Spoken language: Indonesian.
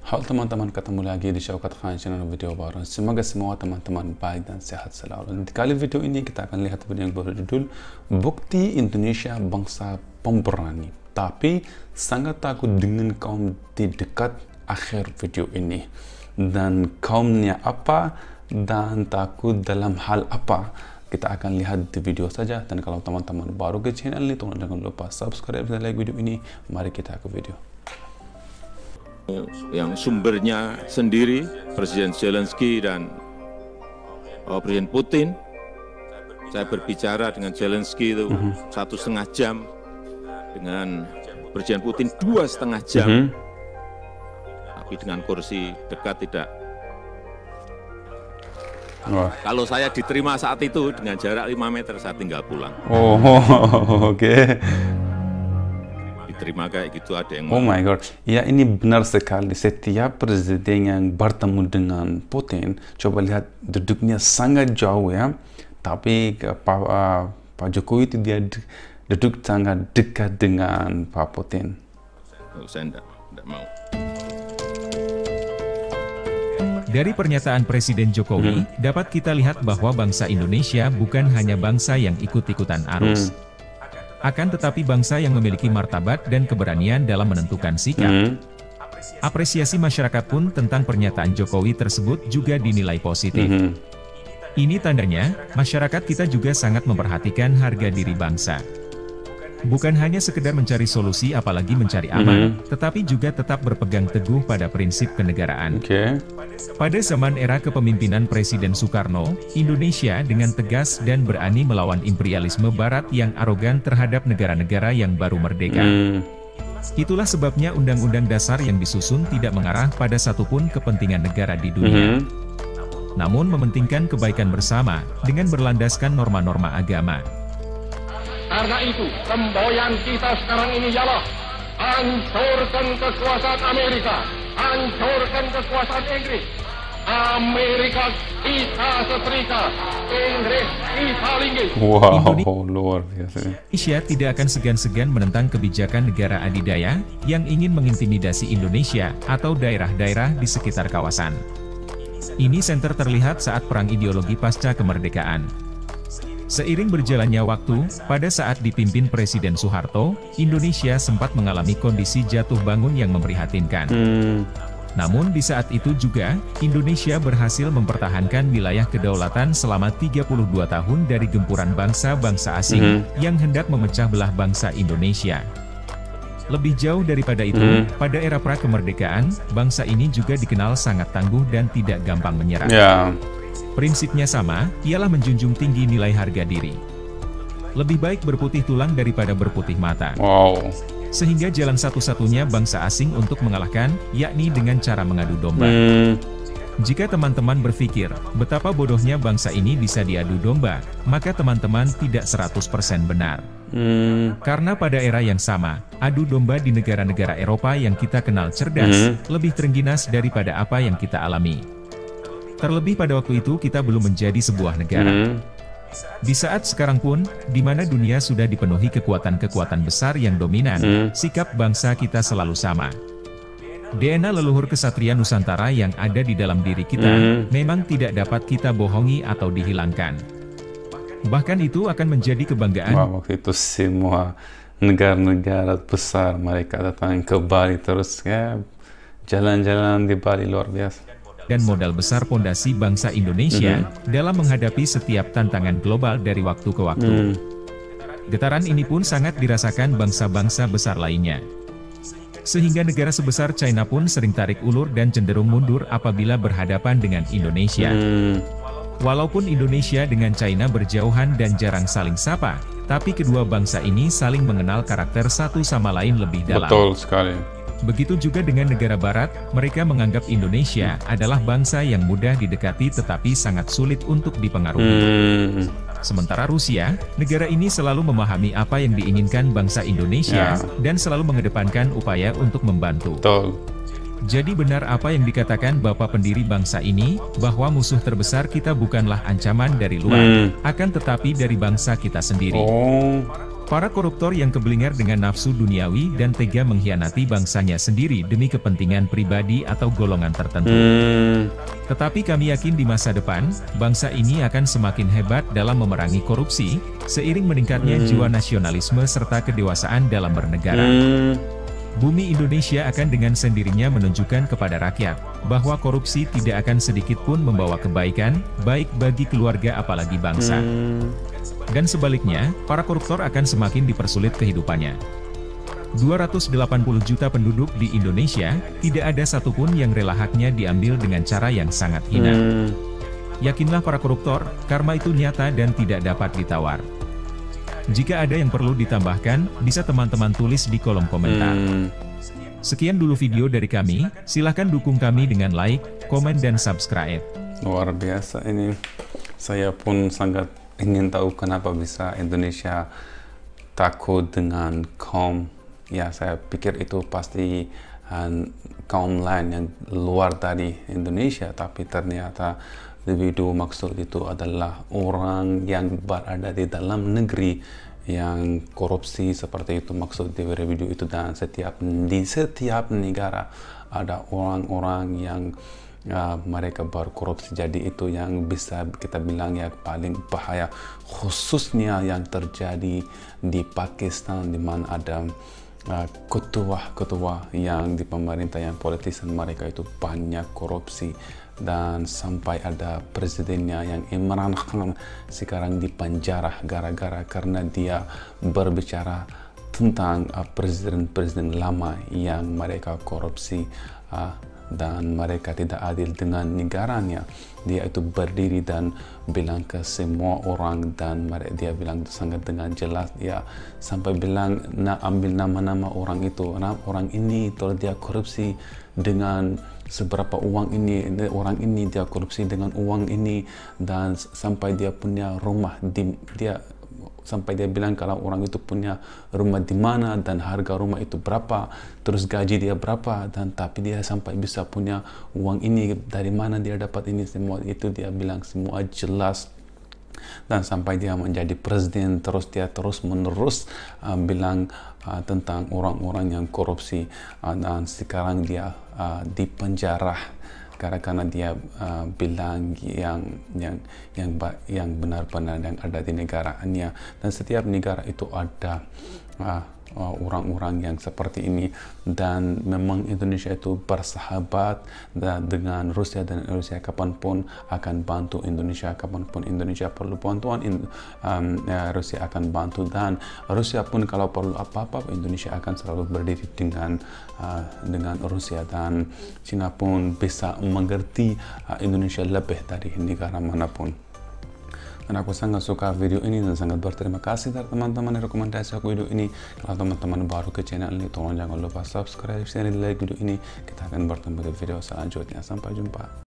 Halo teman-teman, ketemu lagi di Syaukat Khan channel video baru. Semoga semua teman-teman baik dan sehat selalu. Di kali video ini kita akan lihat video yang berjudul Bukti Indonesia Bangsa Pemberani, tapi sangat takut dengan kaum di dekat akhir video ini. Dan kaumnya apa dan takut dalam hal apa? Kita akan lihat di video saja. Dan kalau teman-teman baru ke channel ini, jangan lupa subscribe dan like video ini. Mari kita ke video. Yang sumbernya sendiri Presiden Zelensky dan Presiden Putin. Saya berbicara dengan Zelensky itu 1,5 jam, dengan Presiden Putin 2,5 jam, tapi dengan kursi dekat tidak. Wah. Kalau saya diterima saat itu dengan jarak 5 meter, saya tinggal pulang. Oh, oke. Terima kayak gitu ada yang oh my god, ya ini benar sekali. Setiap presiden yang bertemu dengan Putin, coba lihat duduknya sangat jauh ya, tapi Pak Jokowi itu dia duduk sangat dekat dengan Pak Putin. Saya enggak mau. Dari pernyataan Presiden Jokowi, dapat kita lihat bahwa bangsa Indonesia bukan hanya bangsa yang ikut-ikutan arus. Akan tetapi bangsa yang memiliki martabat dan keberanian dalam menentukan sikap. Apresiasi masyarakat pun tentang pernyataan Jokowi tersebut juga dinilai positif. Ini tandanya, masyarakat kita juga sangat memperhatikan harga diri bangsa. Bukan hanya sekedar mencari solusi apalagi mencari aman, tetapi juga tetap berpegang teguh pada prinsip kenegaraan. Pada zaman era kepemimpinan Presiden Soekarno, Indonesia dengan tegas dan berani melawan imperialisme Barat yang arogan terhadap negara-negara yang baru merdeka. Itulah sebabnya Undang-Undang Dasar yang disusun tidak mengarah pada satupun kepentingan negara di dunia. Namun mementingkan kebaikan bersama dengan berlandaskan norma-norma agama. Karena itu, semboyan kita sekarang ini ialah hancurkan kekuasaan Amerika, hancurkan kekuasaan Inggris. Amerika kita setrika, Inggris kita linggis. Wow, luar biasa. Indonesia tidak akan segan-segan menentang kebijakan negara adidaya yang ingin mengintimidasi Indonesia atau daerah-daerah di sekitar kawasan. Ini center terlihat saat perang ideologi pasca kemerdekaan. Seiring berjalannya waktu, pada saat dipimpin Presiden Soeharto, Indonesia sempat mengalami kondisi jatuh bangun yang memprihatinkan. Namun di saat itu juga, Indonesia berhasil mempertahankan wilayah kedaulatan selama 32 tahun dari gempuran bangsa-bangsa asing yang hendak memecah belah bangsa Indonesia. Lebih jauh daripada itu, pada era pra-kemerdekaan, bangsa ini juga dikenal sangat tangguh dan tidak gampang menyerah. Prinsipnya sama, ialah menjunjung tinggi nilai harga diri. Lebih baik berputih tulang daripada berputih mata. Sehingga jalan satu-satunya bangsa asing untuk mengalahkan, yakni dengan cara mengadu domba. Jika teman-teman berpikir, betapa bodohnya bangsa ini bisa diadu domba, maka teman-teman tidak 100% benar. Karena pada era yang sama, adu domba di negara-negara Eropa yang kita kenal cerdas, lebih terengginas daripada apa yang kita alami. Terlebih pada waktu itu kita belum menjadi sebuah negara. Di saat sekarang pun, di mana dunia sudah dipenuhi kekuatan-kekuatan besar yang dominan, sikap bangsa kita selalu sama. DNA leluhur kesatria Nusantara yang ada di dalam diri kita, memang tidak dapat kita bohongi atau dihilangkan. Bahkan itu akan menjadi kebanggaan. Waktu itu semua negara-negara besar mereka datang ke Bali terus ya, jalan-jalan di Bali luar biasa. Dan modal besar pondasi bangsa Indonesia dalam menghadapi setiap tantangan global dari waktu ke waktu. Getaran ini pun sangat dirasakan bangsa-bangsa besar lainnya. Sehingga negara sebesar China pun sering tarik ulur dan cenderung mundur apabila berhadapan dengan Indonesia. Walaupun Indonesia dengan China berjauhan dan jarang saling sapa, tapi kedua bangsa ini saling mengenal karakter satu sama lain lebih dalam. Betul sekali. Begitu juga dengan negara barat, mereka menganggap Indonesia adalah bangsa yang mudah didekati tetapi sangat sulit untuk dipengaruhi. Sementara Rusia, negara ini selalu memahami apa yang diinginkan bangsa Indonesia dan selalu mengedepankan upaya untuk membantu. Jadi benar apa yang dikatakan Bapak pendiri bangsa ini, bahwa musuh terbesar kita bukanlah ancaman dari luar, akan tetapi dari bangsa kita sendiri. Para koruptor yang keblinger dengan nafsu duniawi dan tega mengkhianati bangsanya sendiri demi kepentingan pribadi atau golongan tertentu. Tetapi kami yakin di masa depan, bangsa ini akan semakin hebat dalam memerangi korupsi, seiring meningkatnya jiwa nasionalisme serta kedewasaan dalam bernegara. Bumi Indonesia akan dengan sendirinya menunjukkan kepada rakyat, bahwa korupsi tidak akan sedikit pun membawa kebaikan, baik bagi keluarga apalagi bangsa. Dan sebaliknya, para koruptor akan semakin dipersulit kehidupannya. 280 juta penduduk di Indonesia, tidak ada satupun yang rela haknya diambil dengan cara yang sangat hina. Yakinlah para koruptor, karma itu nyata dan tidak dapat ditawar. Jika ada yang perlu ditambahkan, bisa teman-teman tulis di kolom komentar. Sekian dulu video dari kami, silahkan dukung kami dengan like, komen, dan subscribe. Luar biasa ini. Saya pun sangat ingin tahu kenapa bisa Indonesia takut dengan kaum, ya saya pikir itu pasti kaum lain yang luar dari Indonesia, tapi ternyata lebih dulu maksud itu adalah orang yang berada di dalam negeri yang korupsi seperti itu maksud di video itu. Dan di setiap negara ada orang-orang yang mereka berkorupsi, jadi itu yang bisa kita bilang ya paling bahaya, khususnya yang terjadi di Pakistan, di mana ada ketua-ketua yang di pemerintah yang politician, mereka itu banyak korupsi, dan sampai ada presidennya yang Imran Khan sekarang di penjara gara-gara karena dia berbicara tentang presiden-presiden lama yang mereka korupsi dan mereka tidak adil dengan negaranya. Dia itu berdiri dan bilang ke semua orang, dan dia bilang sangat dengan jelas, dia sampai bilang ambil nama-nama orang itu, orang ini kalau dia korupsi dengan seberapa uang ini, orang ini dia korupsi dengan uang ini, dan sampai dia punya rumah sampai dia bilang kalau orang itu punya rumah di mana dan harga rumah itu berapa, terus gaji dia berapa, dan tapi dia sampai bisa punya uang ini, dari mana dia dapat ini, semua itu dia bilang semua jelas. Dan sampai dia menjadi presiden, terus dia terus menerus bilang tentang orang-orang yang korupsi, dan sekarang dia di penjara karena dia bilang yang benar-benar yang ada di negaranya. Dan setiap negara itu ada orang-orang yang seperti ini, dan memang Indonesia itu bersahabat dengan Rusia, dan Rusia kapanpun akan bantu Indonesia, kapanpun Indonesia perlu bantuan Rusia akan bantu, dan Rusia pun kalau perlu apa-apa Indonesia akan selalu berdiri dengan Rusia, dan Cina pun bisa mengerti Indonesia lebih dari negara manapun. Dan aku sangat suka video ini dan sangat berterima kasih dari teman-teman yang rekomendasi aku video ini. Kalau teman-teman baru ke channel ini, tolong jangan lupa subscribe, share, like video ini. Kita akan bertemu di video selanjutnya. Sampai jumpa.